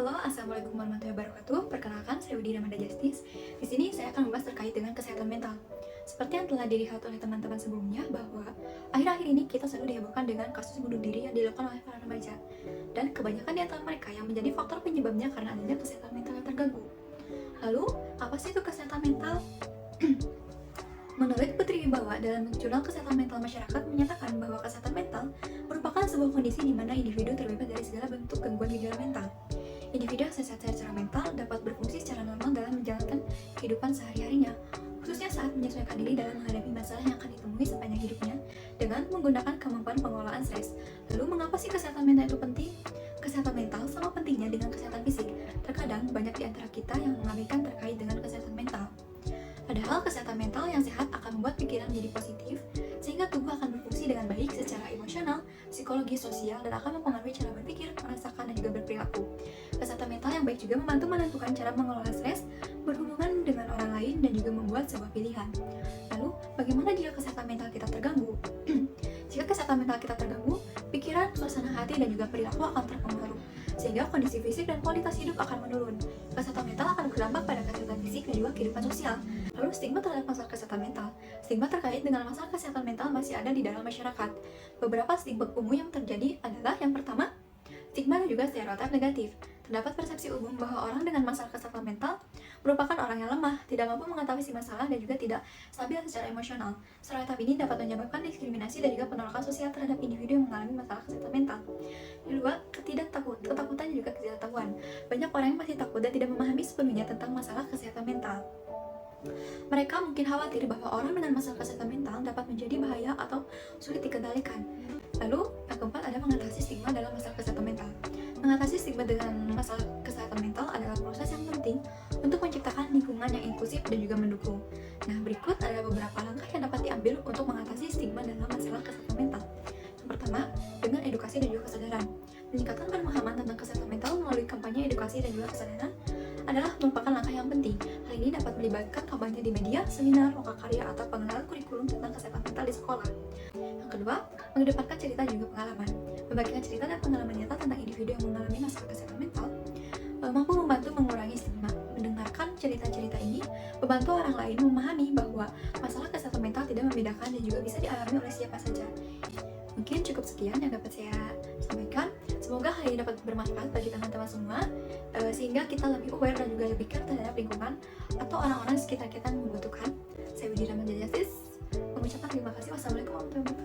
Halo, assalamualaikum warahmatullahi wabarakatuh. Perkenalkan, saya Widi Ramada Justice. Di sini saya akan membahas terkait dengan kesehatan mental. Seperti yang telah dilihat oleh teman-teman sebelumnya, bahwa akhir-akhir ini kita selalu dihebohkan dengan kasus bunuh diri yang dilakukan oleh para remaja. Dan kebanyakan di antara mereka yang menjadi faktor penyebabnya karena adanya kesehatan mental yang terganggu. Lalu, apa sih itu kesehatan mental? Menurut Putri Wibawa, dalam Jurnal Kesehatan Mental Masyarakat menyatakan bahwa kesehatan mental merupakan sebuah kondisi di mana individu terbebas dari segala bentuk gangguan gejala mental. Individu yang sehat secara mental dapat berfungsi secara normal dalam menjalankan kehidupan sehari-harinya, khususnya saat menyesuaikan diri dalam menghadapi masalah yang akan ditemui sepanjang hidupnya dengan menggunakan kemampuan pengelolaan stres. Lalu, mengapa sih kesehatan mental itu penting? Kesehatan mental sama pentingnya dengan kesehatan fisik. Terkadang banyak di antara kita yang mengabaikan terkait dengan kesehatan mental. Padahal kesehatan mental yang sehat akan membuat pikiran menjadi positif, sehingga tubuh akan berfungsi dengan baik secara emosional, psikologi, sosial, dan akan mempengaruhi cara berpikir, merasakan, dan juga berperilaku. Kesehatan mental yang baik juga membantu menentukan cara mengelola stres, berhubungan dengan orang lain, dan juga membuat sebuah pilihan. Lalu, bagaimana jika kesehatan mental kita terganggu? Jika kesehatan mental kita terganggu, pikiran, suasana hati, dan juga perilaku akan terpengaruh, sehingga kondisi fisik dan kualitas hidup akan menurun. Kesehatan mental akan berdampak pada kesehatan fisik dan juga kehidupan sosial. Lalu, stigma terhadap masalah kesehatan mental. Stigma terkait dengan masalah kesehatan mental masih ada di dalam masyarakat. Beberapa stigma umum yang terjadi adalah yang pertama, stigma dan juga stereotip negatif. Terdapat persepsi umum bahwa orang dengan masalah kesehatan mental merupakan orang yang lemah, tidak mampu mengatasi masalah, dan juga tidak stabil secara emosional. Stereotip ini dapat menyebabkan diskriminasi dan juga penolakan sosial terhadap individu yang mengalami masalah kesehatan mental. Yang kedua, ketakutan dan juga ketidaktahuan. Banyak orang yang masih takut dan tidak memahami sepenuhnya tentang masalah kesehatan mental. Mereka mungkin khawatir bahwa orang dengan masalah kesehatan mental dapat menjadi bahaya atau sulit dikendalikan. Lalu, yang keempat ada mengatasi stigma dalam masalah kesehatan mental. Mengatasi stigma dengan masalah kesehatan mental adalah proses yang penting untuk menciptakan lingkungan yang inklusif dan juga mendukung. Nah, berikut adalah beberapa langkah yang dapat diambil untuk mengatasi stigma dalam masalah kesehatan mental. Yang pertama, dengan edukasi dan juga kesadaran. Meningkatkan pemahaman tentang kesehatan mental melalui kampanye edukasi dan juga kesadaran adalah merupakan langkah yang penting. Hal ini dapat melibatkan kampanye di media, seminar, lokal karya, atau pengenalan kurikulum tentang kesehatan mental di sekolah. Yang kedua, mengedepankan cerita dan juga pengalaman. Membagikan cerita dan pengalaman nyata tentang individu yang mengalami masalah kesehatan mental mampu membantu mengurangi stigma. Mendengarkan cerita-cerita ini membantu orang lain memahami bahwa masalah kesehatan mental tidak membedakan dan juga bisa dialami oleh siapa saja. Mungkin cukup sekian yang dapat saya sampaikan. Semoga hal ini dapat bermanfaat bagi teman-teman semua, sehingga kita lebih aware dan juga lebih care terhadap lingkungan atau orang-orang di sekitar kita yang membutuhkan. Saya Widi Ramada Justice mengucapkan terima kasih. Wassalamualaikum warahmatullahi wabarakatuh.